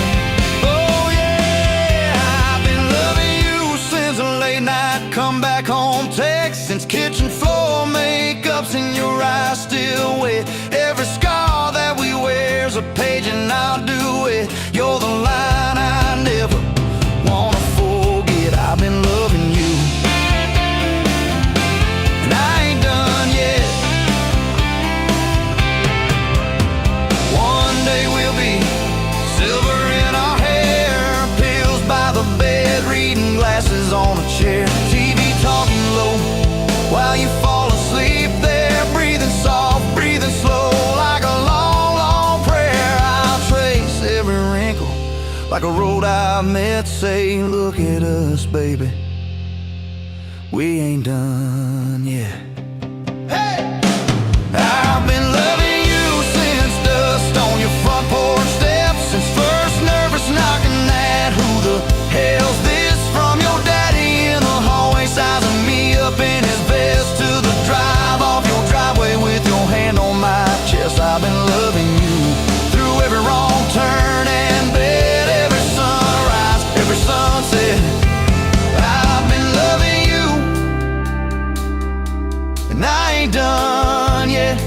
Speaker 1: Oh yeah, I've been loving you since a late night come back home text, since kitchen floor makeup's in your eyes still wet. Every scar that we wear's a page and I'll do it. You're the line I never wanna forget. I've been loving you, and I ain't done yet. One day we'll be silver in our hair, pills by the bed, reading glasses on a chair, TV talking low while you fall asleep there, breathing soft, breathing slow, like a long, long prayer. I'll trace every wrinkle like a road I've met, say, look at us, baby, we ain't done yet. Hey! I've been loving you since dust on your front porch steps, since first nervous knocking at who the hell's this, from your daddy in the hallway sizing me up in his vest, to the drive off your driveway with your hand on my chest. I've been loving you,
Speaker 4: ain't done yet.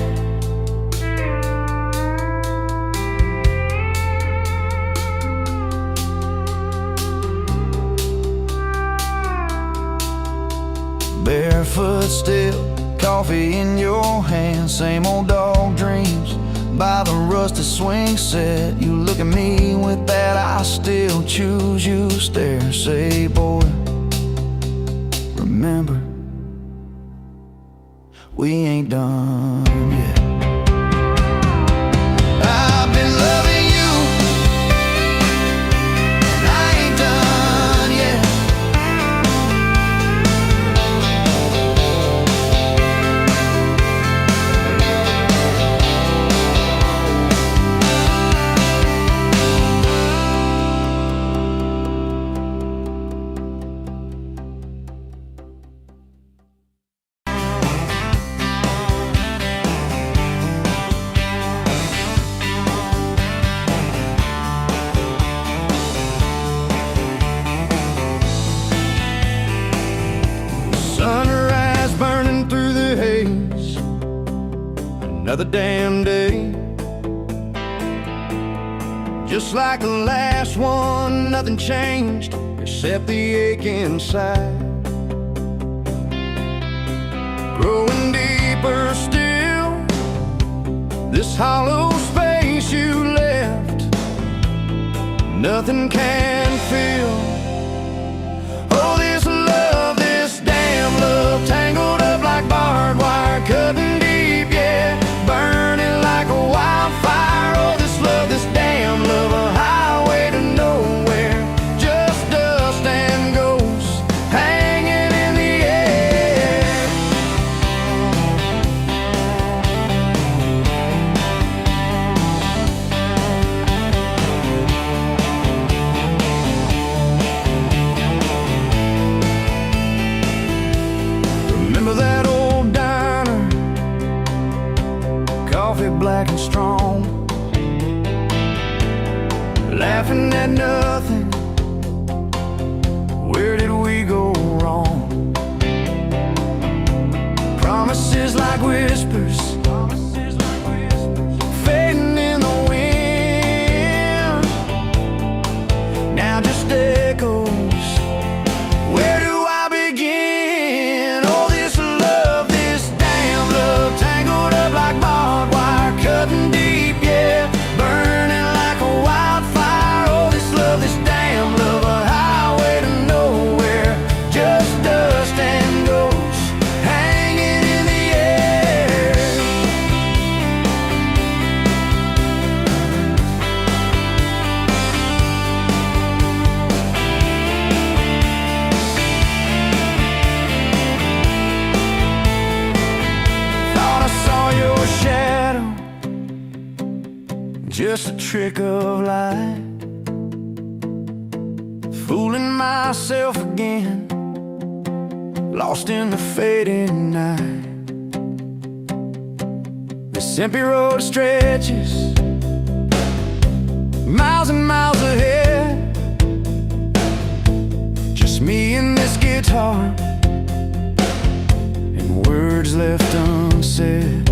Speaker 4: Barefoot still, coffee in your hand, same old dog dreams by the rusted swing set. You look at me with that I still choose you stare. Say, boy, remember, we ain't done yet. I've been loving you, and I ain't done yet.
Speaker 3: Sunrise burning through the haze, another damn day. Just like the last one, nothing changed except the ache inside. Growing deeper still, this hollow space you left, nothing can fill. Oh, this love, this damn love, tangled up like barbed wire, cutting deep, yeah, burning like a wildfire. Oh, this love, this damn love, a highway to nowhere, just dust and ghosts hanging in the air. Remember that old diner, coffee black and strong, laughing at nothing. Where did we go wrong? Promises like whispers, fading in the wind, now just echoes. Where do I begin? Oh, this love, this damn love, tangled up like barbed wire, cutting deep, yeah, burning like a wildfire. Oh, this love, this damn love, a highway to nowhere, just dust and ghosts hanging in the air. Thought I saw your shadow, just a trick of light, fooling myself again, lost in the fading night. This empty road stretches miles and miles ahead, just me and this guitar, and words left unsaid.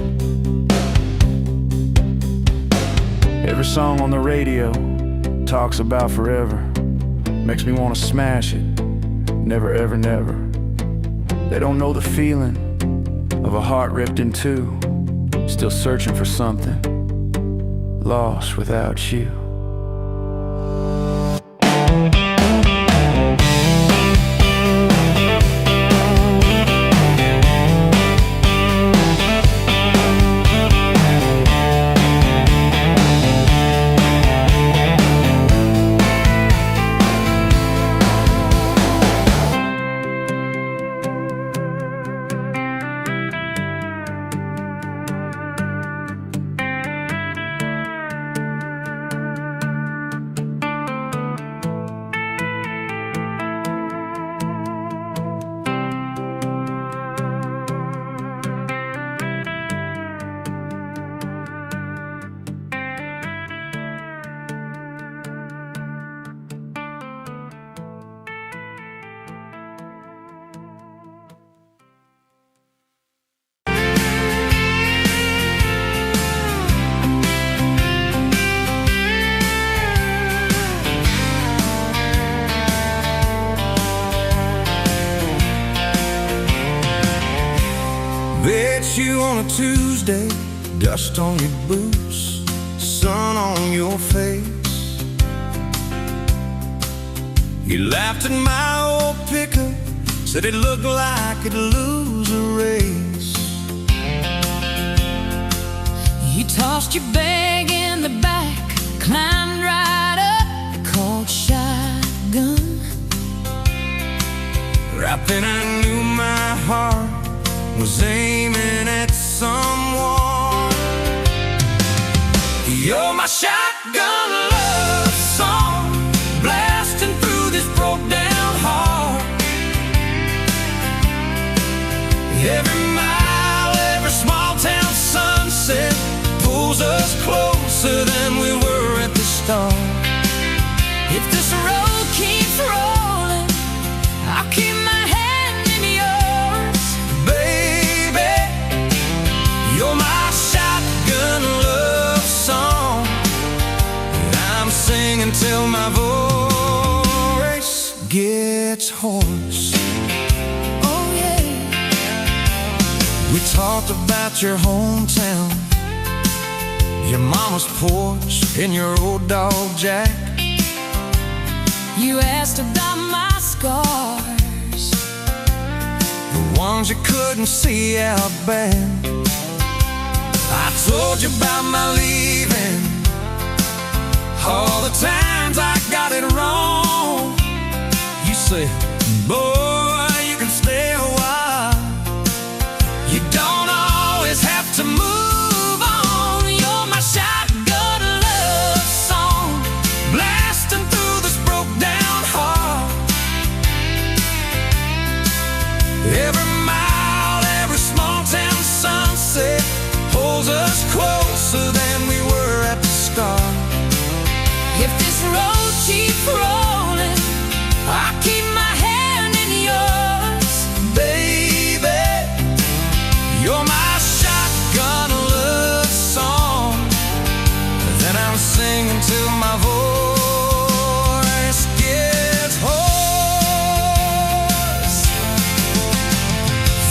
Speaker 3: Every song on the radio talks about forever, makes me want to smash it. Never, ever, never. They don't know the feeling of a heart ripped in two, still searching for something, lost without you.
Speaker 4: Bet you on a Tuesday, dust on your boots, sun on your face. You laughed at my old pickup, said it looked like it'd lose a race.
Speaker 2: You tossed your bag in the back, climbed right up, called shotgun.
Speaker 4: Right then I knew my heart was aiming at someone. You're my shotgun love song, blasting through this broke down heart. Every mile, every small town sunset pulls us closer than we were at the start.
Speaker 2: If this road keeps rolling, I'll keep my hand in yours.
Speaker 4: Baby, you're my shotgun love song, and I'm singing till my voice gets hoarse.
Speaker 2: Oh yeah.
Speaker 4: We talked about your hometown, your mama's porch, and your old dog Jack.
Speaker 2: You asked about my scars,
Speaker 4: The ones you couldn't see out back. I told you about my leaving, all the times I got it wrong. You said, boy, you can stay a while, you don't always have to move on. You're my shotgun love song, blasting through this broke down heart. Every mile, every small town sunset pulls us closer than we were at the start.
Speaker 2: if this road keeps rolling, I'll keep my hand in yours.
Speaker 4: Baby, you're my shotgun love song that I'm singing till my voice gets hoarse.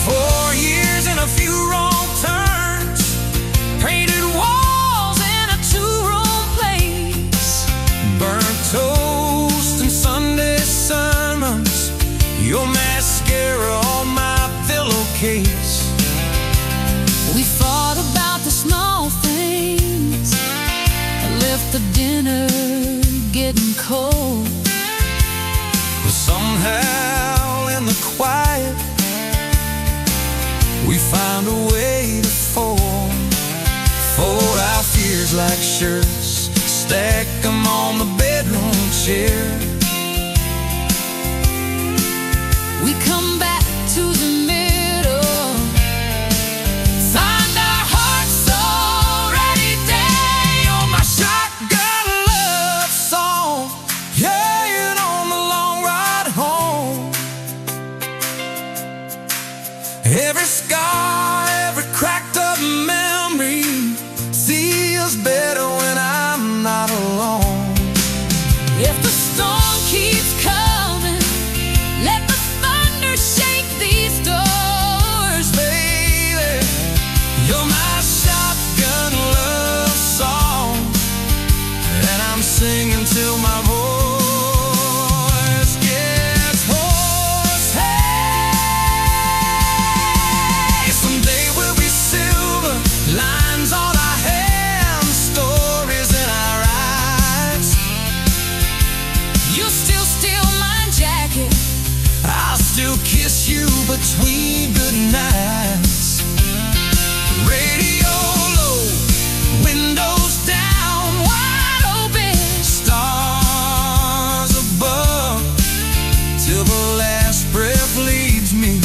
Speaker 4: 4 years and a few wrong turns, painted walls in a two-room place, burnt toast and Sunday sermons, your mascara on my pillowcase.
Speaker 2: We fought about the small things, left the dinner getting cold.
Speaker 4: But somehow in the quiet, we found a way to fold our fears like shirts, stack them on the bedroom chair.
Speaker 2: We come back to the middle, find our hearts already dead.
Speaker 4: You're my shotgun love song, yeah, and on the long ride home. Every scar, every cracked up memory feels better when I'm not alone.
Speaker 2: If the storm keeps coming, let the thunder shake these doors.
Speaker 4: Baby, you're my shotgun love song, and I'm singing till my voice gets hoarse. Hey, someday we'll be silver, lines on our hands, stories in our eyes.
Speaker 2: You still steal my jacket,
Speaker 4: I'll still kiss you between good nights. Radio low, windows down,
Speaker 2: wide open.
Speaker 4: stars above, till the last breath leaves me.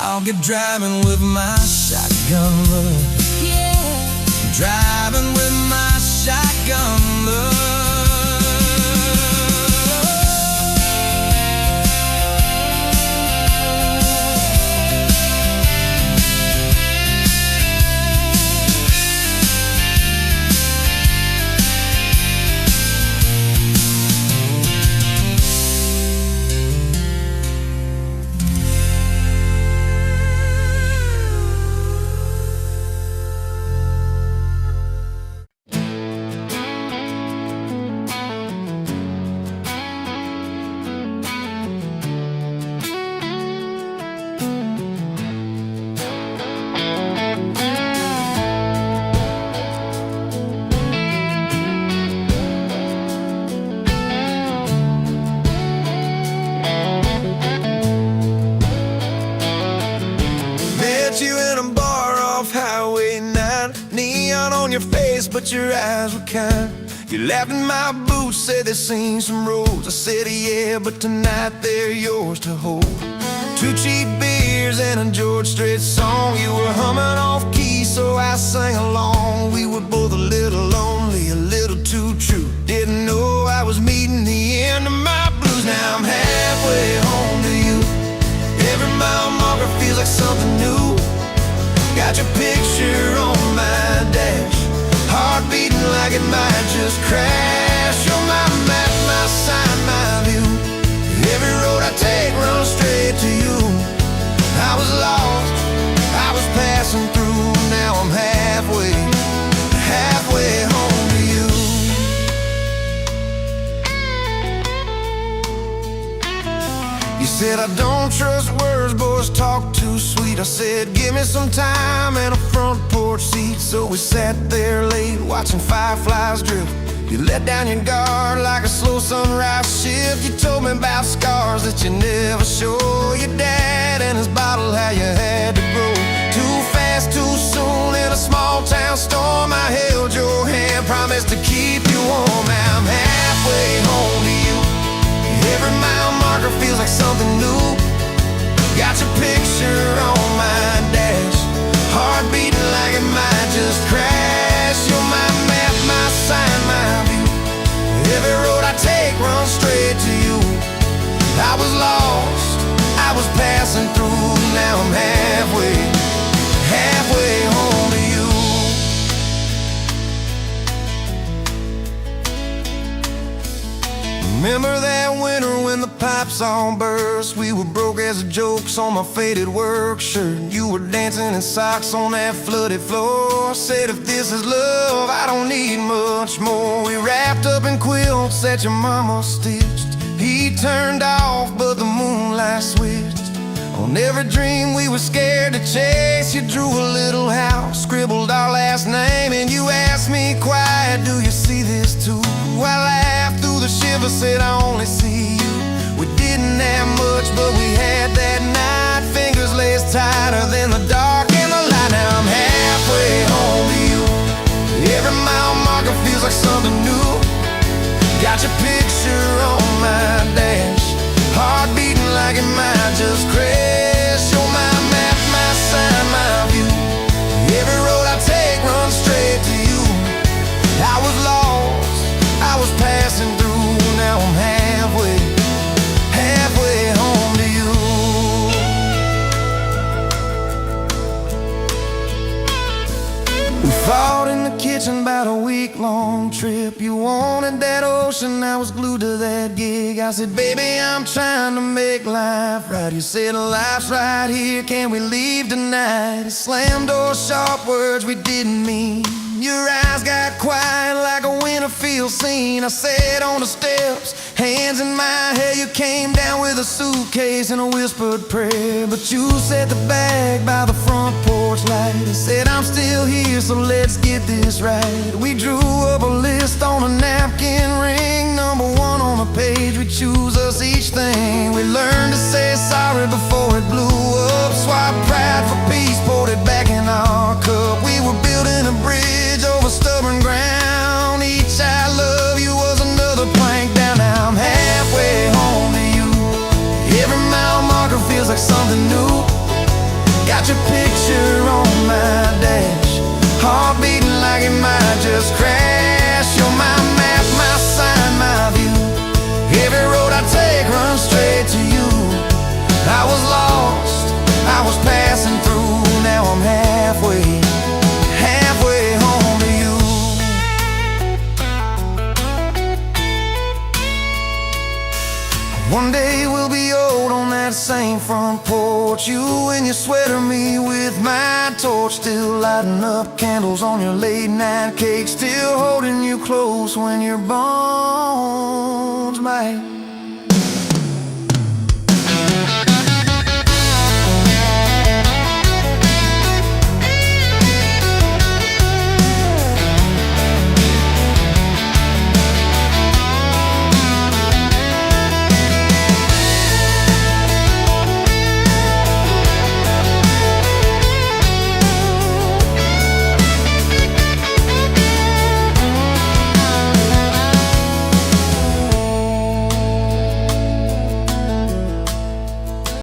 Speaker 4: I'll get driving with my shotgun love,
Speaker 2: Yeah.
Speaker 4: driving with my shotgun love. face, but your eyes were kind. You laughed in my boots, said they'd seen some roads. I said, yeah, but tonight they're yours to hold. 2 cheap beers and a George Strait song. You were humming off key, so I sang along. We were both a little lonely, a little too true. Didn't know I was meeting the end of my blues. Now I'm halfway home to you. Every mile marker feels like something new. Got your picture on my dash, heart beating like it might just crash. You're my map, my sign, my view. Every road I take runs straight to you. I was lost, I was passing through. Now I'm halfway home to you. You said I don't trust words, boys talk too sweet. I said give me some time and a front porch seat. So we sat there late watching fireflies drift. You let down your guard like a slow sunrise shift. You told me about scars that you never show. Your dad and his bottle, how you had to grow too fast, too soon in a small town storm. I held your hand, promised to keep you warm. Now I'm halfway home to you. Every mile marker feels like something new. Got your picture on my dash, heart beating like it might just crash. You're my map, my sign, my view. Every road I take runs straight to you. I was lost, I was passing through. Now I'm halfway home to you. Remember that winter when the pipes all burst? We were broke as the jokes on my faded work shirt. You were dancing in socks on that flooded floor. Said if this is love, I don't need much more. We wrapped up in quilts that your mama stitched. He turned off, but the moonlight switched. On every dream we were scared to chase, you drew a little house, scribbled our last name, and you asked me quiet, do you see this too? I laughed through the shiver, said I only see you. We didn't have much, but we had that night. Fingers laced tighter than the dark and the light. Now I'm halfway home to you. Every mile marker feels like something new. Got your picture on my dash, heart beating like it might just crash. You're my map, my sign, my view. Every road I take runs straight to you. I was lost, I was passing through. Now I'm halfway home to you. We fought in the kitchen about a week-long trip. You wanted that ocean, I was glued to that gig. I said, baby, I'm trying to make life right. You said, life's right here, can we leave tonight? It slammed doors, sharp words we didn't mean. Your eyes got quiet like a Winterfield scene. I sat on the steps, hands in my hair. You came down with a suitcase and a whispered prayer. But you set the bag by the front porch light and said, I'm still here, so let's get this right. We drew up a list on a napkin ring, number 1 on the page. We choose us each thing. We learned to say sorry before it blew up. Swap pride for peace, poured it back in our cup. We were building a bridge over stubborn ground. Each I love you was another plank down. Now I'm halfway home to you. Every mile marker feels like something new. Got your picture on my dash, heart beating like it might just crash. You're my map, my sign, my view. Every road I take runs straight to you. I was lost, I was passing through. Now I'm halfway home to you. One day we'll be old on that same front porch. You in your sweater, me with my torch. Still lighting up candles on your late night cake. Still holding you close when your bones might